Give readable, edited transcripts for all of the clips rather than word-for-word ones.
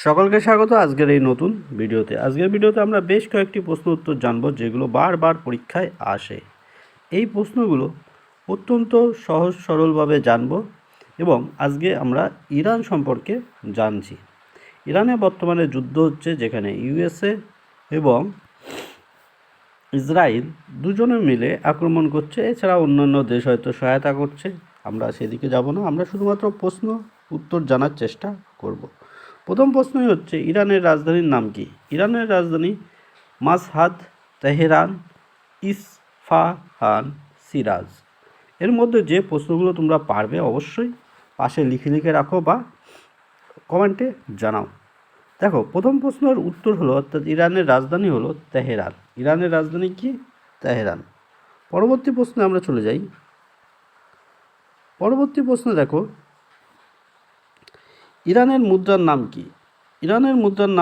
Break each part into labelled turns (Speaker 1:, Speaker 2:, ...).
Speaker 1: সকলকে স্বাগত আজকের এই নতুন ভিডিওতে। আজকের ভিডিওতে আমরা বেশ কয়েকটি প্রশ্ন উত্তর জানব যেগুলো বারবার পরীক্ষায় আসে। এই প্রশ্নগুলো অত্যন্ত সহজ সরলভাবে জানব এবং আজকে আমরা ইরান সম্পর্কে জানছি। ইরানে বর্তমানে যুদ্ধ হচ্ছে, যেখানে ইউএসএ এবং ইসরায়েল দুজনে মিলে আক্রমণ করছে। এছাড়া অন্যান্য দেশ হয়তো সহায়তা করছে, আমরা সেদিকে যাব না। আমরা শুধুমাত্র প্রশ্ন উত্তর জানার চেষ্টা করব। প্রথম প্রশ্নই হচ্ছে, ইরানের রাজধানীর নাম কি? ইরানের রাজধানী মাশহাদ, তেহরান, ইস্ফাহান, সিরাজ। এর মধ্যে যে প্রশ্নগুলো তোমরা পারবে অবশ্যই পাশে লিখে রাখো বা কমেন্টে জানাও। দেখো, প্রথম প্রশ্নের উত্তর হলো, অর্থাৎ ইরানের রাজধানী হলো তেহরান। ইরানের রাজধানী কি? তেহরান। পরবর্তী প্রশ্নে আমরা চলে যাই। পরবর্তী প্রশ্ন দেখো, ইরানের মুদ্রার নাম কি? ইরানের মুদ্রার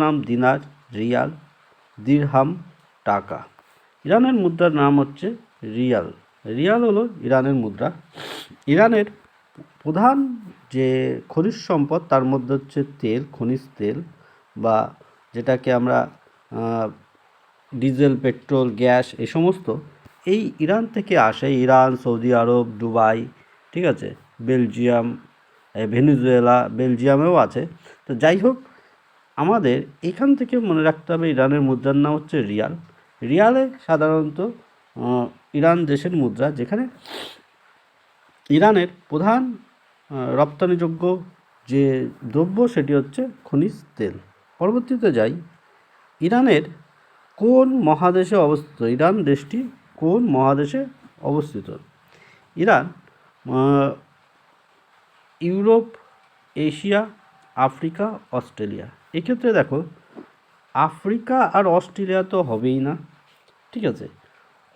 Speaker 1: নাম দিনার, রিয়াল, দিরহাম, টাকা। ইরানের মুদ্রার নাম হচ্ছে রিয়াল। রিয়াল হলো ইরানের মুদ্রা। ইরানের প্রধান যে খনিজ সম্পদ তার মধ্যে হচ্ছে তেল, খনিজ তেল, বা যেটাকে আমরা ডিজেল, পেট্রোল, গ্যাস, এই সমস্ত এই ইরান থেকে আসে। ইরান, সৌদি আরব, দুবাই, ঠিক আছে, বেলজিয়াম, ভেনেজুয়েলা, বেলজিয়ামেও আছে। তো যাই হোক, আমাদের এখান থেকে মনে রাখতে হবে ইরানের মুদ্রার নাম হচ্ছে রিয়াল। রিয়ালে সাধারণত ইরান দেশের মুদ্রা, যেখানে ইরানের প্রধান রপ্তানিযোগ্য যে দ্রব্য সেটি হচ্ছে খনিজ তেল। পরবর্তীতে যাই, ইরানের কোন মহাদেশে অবস্থিত? ইরান দেশটি কোন মহাদেশে অবস্থিত? Iran Europe, Asia, Africa, Australia. এক্ষেত্রে দেখো, আফ্রিকা আর অস্ট্রেলিয়া তো হবেই না, ঠিক আছে।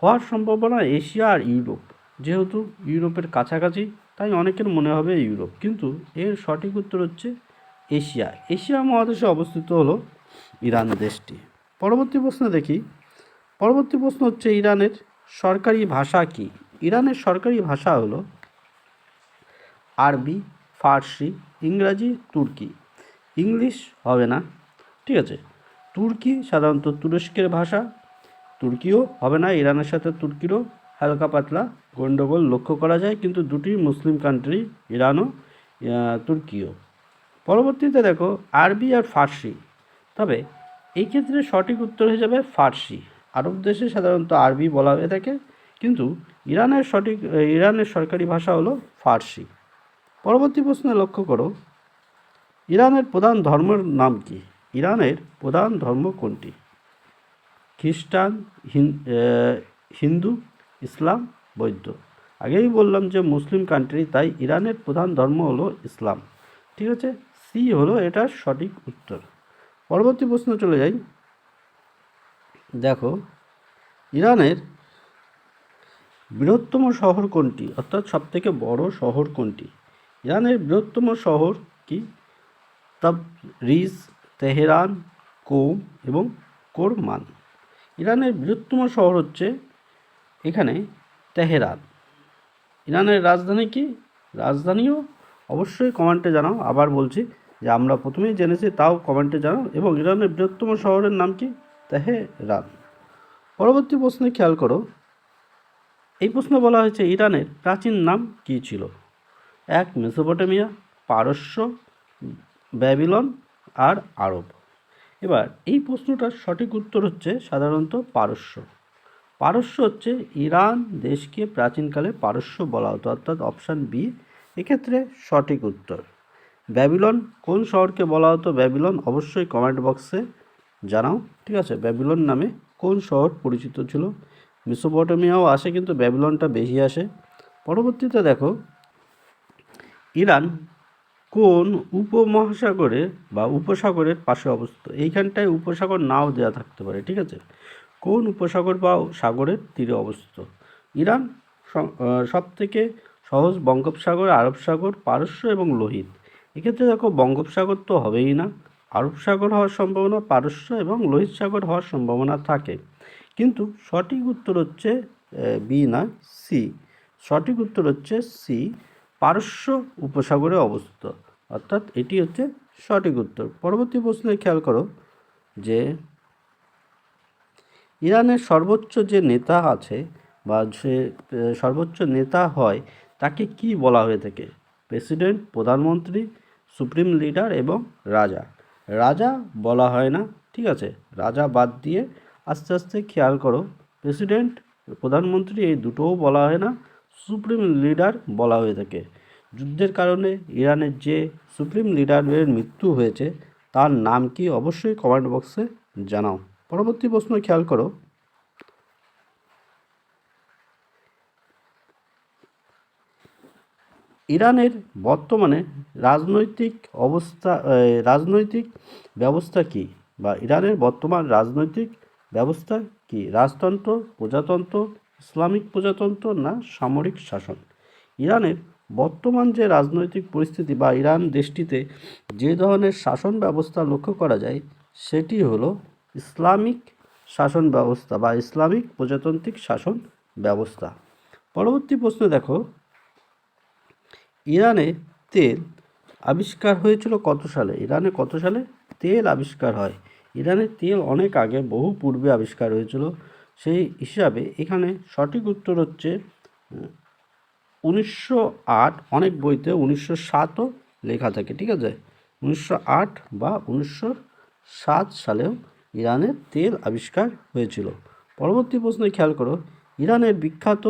Speaker 1: হওয়ার সম্ভাবনা এশিয়া আর ইউরোপ। যেহেতু ইউরোপের কাছাকাছি, তাই অনেকের মনে হবে ইউরোপ, কিন্তু এর সঠিক উত্তর হচ্ছে এশিয়া। এশিয়া মহাদেশে অবস্থিত হলো ইরান দেশটি। পরবর্তী প্রশ্ন দেখি। পরবর্তী প্রশ্ন হচ্ছে, ইরানের সরকারি ভাষা কি? ইরানের সরকারি ভাষা হলো আরবি, ফার্সি, ইংরাজি, তুর্কি। ইংলিশ হবে না, ঠিক আছে। তুর্কি সাধারণত তুরস্কের ভাষা, তুর্কিও হবে না। ইরানের সাথে তুর্কিরও হালকা পাতলা গণ্ডগোল লক্ষ্য করা যায়, কিন্তু দুটি মুসলিম কান্ট্রি, ইরানও তুর্কিও। পরবর্তীতে দেখো, আরবি আর ফার্সি। তবে এই ক্ষেত্রে সঠিক উত্তর হয়ে যাবে ফার্সি। আরব দেশে সাধারণত আরবি বলা হয়ে থাকে, কিন্তু ইরানের সরকারি ভাষা হলো ফার্সি। পরবর্তী প্রশ্নে লক্ষ্য করো, ইরানের প্রধান ধর্মের নাম কি? ইরানের প্রধান ধর্ম কোনটি? খ্রিস্টান, হিন্দু, ইসলাম, বৌদ্ধ। আগেই বললাম যে মুসলিম কান্ট্রি, তাই ইরানের প্রধান ধর্ম হলো ইসলাম, ঠিক আছে। সি হলো এটার সঠিক উত্তর। পরবর্তী প্রশ্ন চলে যাই। দেখো, ইরানের বৃহত্তম শহর কোনটি? অর্থাৎ সবথেকে বড় শহর কোনটি? ইরানের বৃহত্তম শহর কি? তাবরিজ, তেহরান, কোম এবং কোরমান। ইরানের বৃহত্তম শহর হচ্ছে এখানে তেহরান। ইরানের রাজধানী কি? রাজধানীও অবশ্যই কমেন্টে জানাও। আবার বলছি যে আমরা প্রথমেই জেনেছি, তাও কমেন্টে জানাও। এবং ইরানের বৃহত্তম শহরের নাম কি? তেহরান। পরবর্তী প্রশ্নে খেয়াল করো। এই প্রশ্নে বলা হয়েছে, ইরানের প্রাচীন নাম কী ছিল? এক, মেসোপটেমিয়া, পারস্য, ব্যাবিলন আর আরব। এবার এই প্রশ্নটার সঠিক উত্তর হচ্ছে সাধারণত পারস্য। পারস্য হচ্ছে ইরান দেশকে প্রাচীনকালে পারস্য বলা হতো, অর্থাৎ অপশান বি এক্ষেত্রে সঠিক উত্তর। ব্যাবিলন কোন শহরকে বলা হতো? ব্যাবিলন অবশ্যই কমেন্ট বক্সে জানাও, ঠিক আছে। ব্যাবিলন নামে কোন শহর পরিচিত ছিল? মেসোপটেমিয়াও আসে, কিন্তু ব্যাবিলনটা বেশি আসে। পরবর্তীতে দেখো, ইরান কোন উপমহাসাগরে বা উপসাগরের পাশে অবস্থিত? এইখানটায় উপসাগর নাও দেওয়া থাকতে পারে, ঠিক আছে। কোন উপসাগর বা সাগরের তীরে অবস্থিত? ইরান সবথেকে সহজ বঙ্গোপসাগর, আরব সাগর, পারস্য এবং লোহিত। এক্ষেত্রে দেখো, বঙ্গোপসাগর তো হবেই না, আরব সাগর হওয়ার সম্ভাবনা, পারস্য এবং লোহিত সাগর হওয়ার সম্ভাবনা থাকে। কিন্তু সঠিক উত্তর হচ্ছে বি না, সি। সঠিক উত্তর হচ্ছে সি, পারস্য উপসাগরে অবস্থিত। অর্থাৎ এটি হচ্ছে সঠিক উত্তর। পরবর্তী প্রশ্নে খেয়াল করো যে ইরানের সর্বোচ্চ যে নেতা আছে বা যে সর্বোচ্চ নেতা হয় তাকে কি বলা হয়ে থাকে? প্রেসিডেন্ট, প্রধানমন্ত্রী, সুপ্রিম লিডার এবং রাজা। রাজা বলা হয় না, ঠিক আছে, রাজা বাদ দিয়ে আস্তে আস্তে খেয়াল করো, প্রেসিডেন্ট, প্রধানমন্ত্রী এই দুটোও বলা হয় না, সুপ্রিম লিডার বলা হয়ে থাকে। যুদ্ধের কারণে ইরানের যে সুপ্রিম লিডারের মৃত্যু হয়েছে তার নাম কি অবশ্যই কমেন্ট বক্সে জানাও। পরবর্তী প্রশ্ন খেয়াল করো, ইরানের বর্তমানে রাজনৈতিক ব্যবস্থা কি? বা ইরানের বর্তমান রাজনৈতিক ব্যবস্থা কি? রাজতন্ত্র, প্রজাতন্ত্র, ইসলামিক প্রজাতন্ত্র না সামরিক শাসন? ইরানের বর্তমান যে রাজনৈতিক পরিস্থিতি বা ইরান দেশটিতে যে ধরনের শাসন ব্যবস্থা লক্ষ্য করা যায় সেটি হলো ইসলামিক শাসন ব্যবস্থা বা ইসলামিক প্রজাতান্ত্রিক শাসন ব্যবস্থা। পরবর্তী প্রশ্ন দেখো, ইরানে তেল আবিষ্কার হয়েছিল কত সালে? ইরানে কত সালে তেল আবিষ্কার হয়? ইরানে তেল অনেক আগে, বহু পূর্বে আবিষ্কার হয়েছিল। সেই হিসাবে এখানে সঠিক উত্তর হচ্ছে 1908। অনেক বইতে 1907ও লেখা থাকে, ঠিক আছে, 1908 বা 1907 সালেও ইরানের তেল আবিষ্কার হয়েছিল। পরবর্তী প্রশ্নে খেয়াল করো, ইরানের বিখ্যাত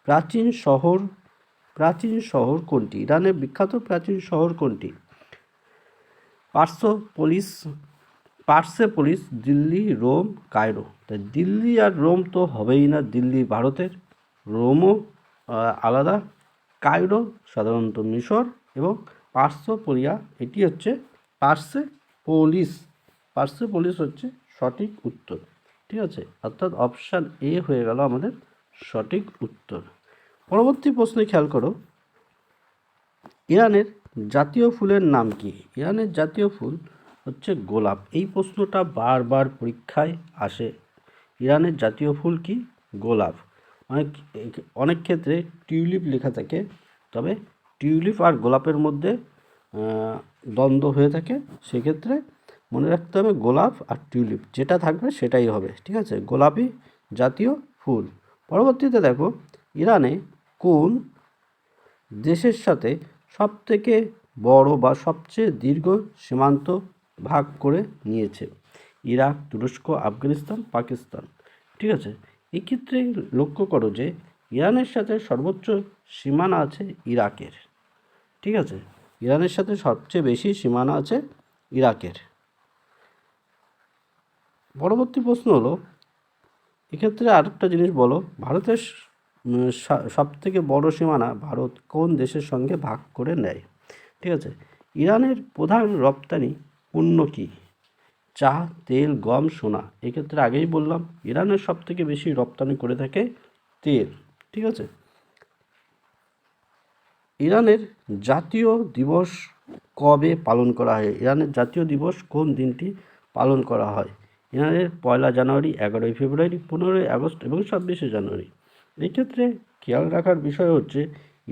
Speaker 1: প্রাচীন শহর কোনটি? ইরানের বিখ্যাত প্রাচীন শহর কোনটি? Persepolis, Delhi, Rome, Cairo. তাই দিল্লি আর রোম তো হবেই না, দিল্লি ভারতের, রোমও আলাদা, কায়রো সাধারণত মিশর এবং পার্সোপোলিয়া এটি হচ্ছে পার্সেপোলিস হচ্ছে সঠিক উত্তর, ঠিক আছে, অর্থাৎ অপশান এ হয়ে গেল আমাদের সঠিক উত্তর। পরবর্তী প্রশ্নে খেয়াল করো, ইরানের জাতীয় ফুলের নাম কি? ইরানের জাতীয় ফুল হচ্ছে গোলাপ। এই প্রশ্নটা বারবার পরীক্ষায় আসে। ইরানের জাতীয় ফুল কি? গোলাপ। অনেক ক্ষেত্রে টিউলিপ লেখা থাকে, তবে টিউলিপ আর গোলাপের মধ্যে দ্বন্দ্ব হয়ে থাকে, সেক্ষেত্রে মনে রাখতে হবে গোলাপ আর টিউলিপ যেটা থাকবে সেটাই হবে, ঠিক আছে, গোলাপই জাতীয় ফুল। পরবর্তীতে দেখো, ইরানে কোন দেশের সাথে সবথেকে বড় বা সবচেয়ে দীর্ঘ সীমান্ত ভাগ করে নিয়েছে? ইরাক, তুরস্ক, আফগানিস্তান, পাকিস্তান, ঠিক আছে। এক্ষেত্রে লক্ষ্য করো যে ইরানের সাথে সর্বোচ্চ সীমানা আছে ইরাকের, ঠিক আছে, ইরানের সাথে সবচেয়ে বেশি সীমানা আছে ইরাকের। পরবর্তী প্রশ্ন হলো, এক্ষেত্রে আরেকটা জিনিস বলো, ভারতের সবথেকে বড় সীমানা ভারত কোন দেশের সঙ্গে ভাগ করে নেয়? ঠিক আছে, ইরানের প্রধান রপ্তানি পণ্য কি? চা, তেল, গম, সোনা। এক্ষেত্রে আগেই বললাম ইরানের সবথেকে বেশি রপ্তানি করে থাকে তেল, ঠিক আছে। ইরানের জাতীয় দিবস কবে পালন করা হয়? ইরানের জাতীয় দিবস কোন দিনটি পালন করা হয়? ইরানের 1 জানুয়ারি, 11 ফেব্রুয়ারি, 15 আগস্ট এবং 26 জানুয়ারি। এক্ষেত্রে খেয়াল রাখার বিষয় হচ্ছে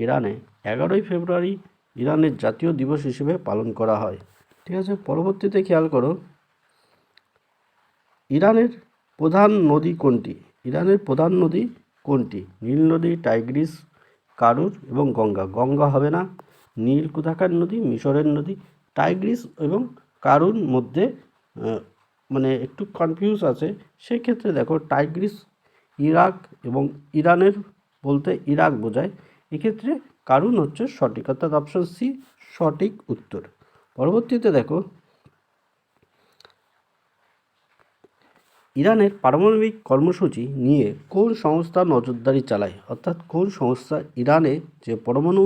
Speaker 1: ইরানে 11 ফেব্রুয়ারি ইরানের জাতীয় দিবস হিসেবে পালন করা হয়, ঠিক আছে। পরবর্তীতে খেয়াল করো, ইরানের প্রধান নদী কোনটি? ইরানের প্রধান নদী কোনটি? নীল নদী, টাইগ্রিস, কারুর এবং গঙ্গা। গঙ্গা হবে না, নীল কোথাকার নদী? মিশরের নদী। টাইগ্রিস এবং কারুর মধ্যে মানে একটু কনফিউজ আছে, সেক্ষেত্রে দেখো টাইগ্রিস ইরাক এবং ইরানের বলতে ইরাক বোঝায়, এক্ষেত্রে কারুন হচ্ছে সঠিক, অর্থাৎ অপশন সি সঠিক উত্তর। পরবর্তীতে দেখো, ইরানের পারমাণবিক কর্মসূচি নিয়ে কোন সংস্থা নজরদারি চালায়? অর্থাৎ কোন সংস্থা ইরানে যে পরমাণু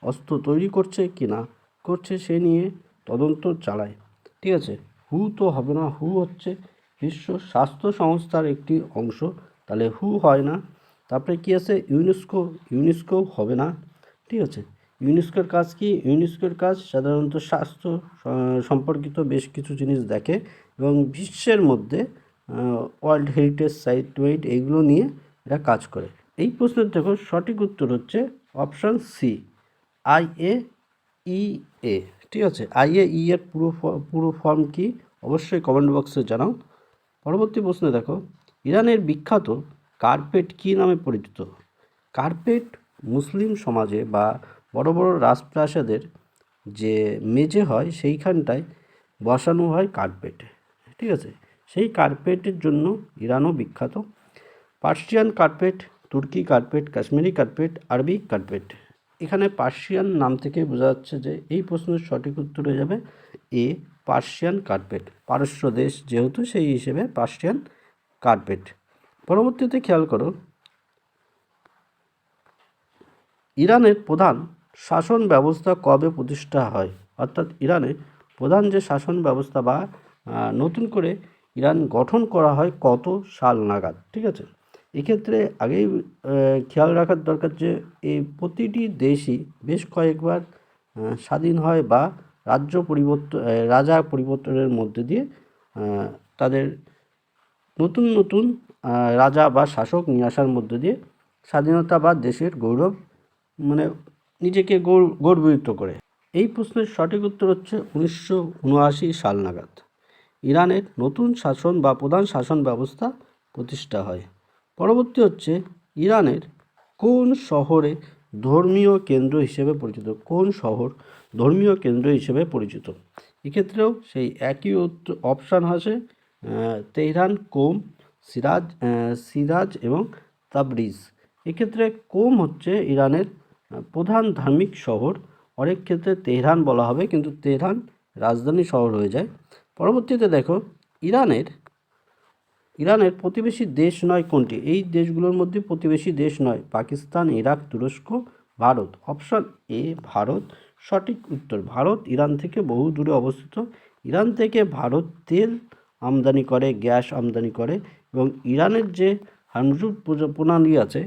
Speaker 1: অস্ত্র তৈরি করছে কি না করছে সে নিয়ে তদন্ত চালায়, ঠিক আছে। হু তো হবে না, হু হচ্ছে বিশ্ব স্বাস্থ্য সংস্থার একটি অংশ, তাহলে হু হয় না। তারপরে কি আছে? ইউনেস্কো হবে না, ঠিক আছে। ইউনেস্কোর কাজ কি? ইউনেস্কোর কাজ সাধারণত স্বাস্থ্য সম্পর্কিত বেশ কিছু জিনিস দেখে এবং বিশ্বের মধ্যে ওয়ার্ল্ড হেরিটেজ সাইট এইগুলো নিয়ে এরা কাজ করে। এই প্রশ্নের দেখো সঠিক উত্তর হচ্ছে অপশান সি, IA IAEA, ঠিক আছে। IAEA এর পুরো ফর্ম কি অবশ্যই কমেন্ট বক্সে জানাও। পরবর্তী প্রশ্নে দেখো, ইরানের বিখ্যাত কার্পেট কি নামে পরিচিত? কার্পেট মুসলিম সমাজে বা বড় বড় রাজপ্রাসাদের যে মেঝে হয় সেইখানটায় বসানো হয় কার্পেট, ঠিক আছে। সেই কার্পেটের জন্য ইরানও বিখ্যাত। পার্সিয়ান কার্পেট, তুর্কি কার্পেট, কাশ্মীরি কার্পেট, আরবি কার্পেট। এখানে পার্সিয়ান নাম থেকে বোঝা যাচ্ছে যে এই প্রশ্নের সঠিক উত্তর হয়ে যাবে এ, পার্সিয়ান কার্পেট। পারস্য দেশ যেহেতু সেই হিসেবে পার্সিয়ান কার্পেট। পরবর্তীতে খেয়াল করো, ইরানের প্রধান শাসন ব্যবস্থা কবে প্রতিষ্ঠা হয়? অর্থাৎ ইরানের প্রধান যে শাসন ব্যবস্থা বা নতুন করে ইরান গঠন করা হয় কত সাল নাগাদ, ঠিক আছে। এক্ষেত্রে আগেই খেয়াল রাখার দরকার যে এই প্রতিটি দেশই বেশ কয়েকবার স্বাধীন হয় বা রাজা পরিবর্তনের মধ্যে দিয়ে তাদের নতুন নতুন রাজা বা শাসক নিয়ে আসার মধ্য দিয়ে স্বাধীনতা বা দেশের গৌরব মানে নিজেকে গর্বিত করে। এই প্রশ্নের সঠিক উত্তর হচ্ছে 1979 সাল নাগাদ ইরানের নতুন শাসন বা প্রধান শাসন ব্যবস্থা প্রতিষ্ঠা হয়। পরবর্তী হচ্ছে, ইরানের কোন শহরে ধর্মীয় কেন্দ্র হিসেবে পরিচিত? কোন শহর ধর্মীয় কেন্দ্র হিসেবে পরিচিত? এক্ষেত্রেও সেই একই অপশান আছে, তেহরান, কোম, সিরাজ এবং তাবরিজ। এক্ষেত্রে কোম হচ্ছে ইরানের প্রধান ধার্মিক শহর। অনেক ক্ষেত্রে তেহরান বলা হবে, কিন্তু তেহরান রাজধানী শহর হয়ে যায়। পরবর্তীতে দেখো, ইরানের প্রতিবেশী দেশ নয় কোনটি? এই দেশগুলোর মধ্যে প্রতিবেশী দেশ নয়, পাকিস্তান, ইরাক, তুরস্ক, ভারত। অপশন এ ভারত সঠিক উত্তর। ভারত ইরান থেকে বহু দূরে অবস্থিত। ইরান থেকে ভারত তেল আমদানি করে, গ্যাস আমদানি করে, এবং ইরানের যে প্রণালী আছে,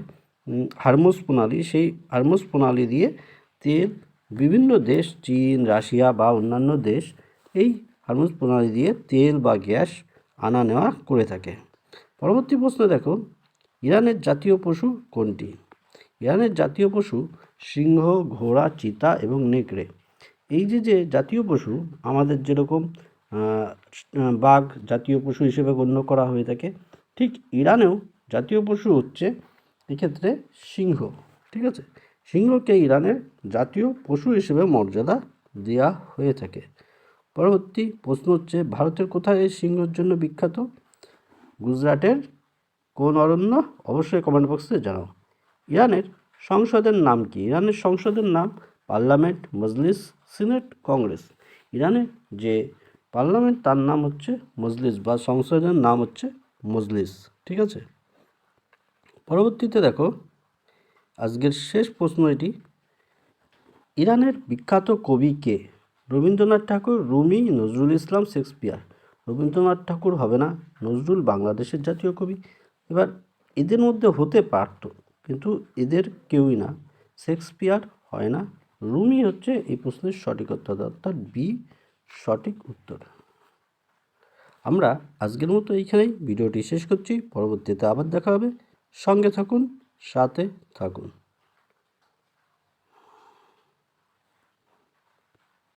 Speaker 1: হারমুজ প্রণালী, সেই হারমুজ প্রণালী দিয়ে তেল বিভিন্ন দেশ, চীন, রাশিয়া বা অন্যান্য দেশ এই হারমুজ প্রণালী দিয়ে তেল বা গ্যাস আনা নেওয়া করে থাকে। পরবর্তী প্রশ্ন দেখো, ইরানের জাতীয় পশু কোনটি? ইরানের জাতীয় পশু সিংহ, ঘোড়া, চিতা এবং নেকড়ে। এই যে জাতীয় পশু আমাদের যেরকম বাঘ জাতীয় পশু হিসেবে গণ্য করা হয়ে থাকে, ঠিক ইরানেও জাতীয় পশু হচ্ছে এক্ষেত্রে সিংহ, ঠিক আছে। সিংহকে ইরানের জাতীয় পশু হিসেবে মর্যাদা দেওয়া হয়ে থাকে। পরবর্তী প্রশ্ন হচ্ছে, ভারতের কোথায় এই সিংহের জন্য বিখ্যাত? গুজরাটের কোন অরণ্য? অবশ্যই কমেন্ট বক্সে জানাও। ইরানের সংসদের নাম কি? ইরানের সংসদের নাম পার্লামেন্ট, মজলিস, সিনেট, কংগ্রেস। ইরানের যে পার্লামেন্ট তার নাম হচ্ছে মজলিস বা সংসদের নাম হচ্ছে মজলিস, ঠিক আছে। পরবর্তীতে দেখো, আজকের শেষ প্রশ্ন এটি, ইরানের বিখ্যাত কবি কে? রবীন্দ্রনাথ ঠাকুর, রুমি, নজরুল ইসলাম, শেক্সপিয়ার। রবীন্দ্রনাথ ঠাকুর হবে না, নজরুল বাংলাদেশের জাতীয় কবি। এবার এদের মধ্যে হতে পারত, কিন্তু এদের কেউই না। শেক্সপিয়ার হয় না, রুমি হচ্ছে এই প্রশ্নের সঠিক উত্তর, অর্থাৎ বি সঠিক উত্তর। আমরা আজকের মতো এইখানেই ভিডিওটি শেষ করছি। পরবর্তীতে আবার দেখা হবে। সঙ্গে থাকুন, সাথে থাকুন।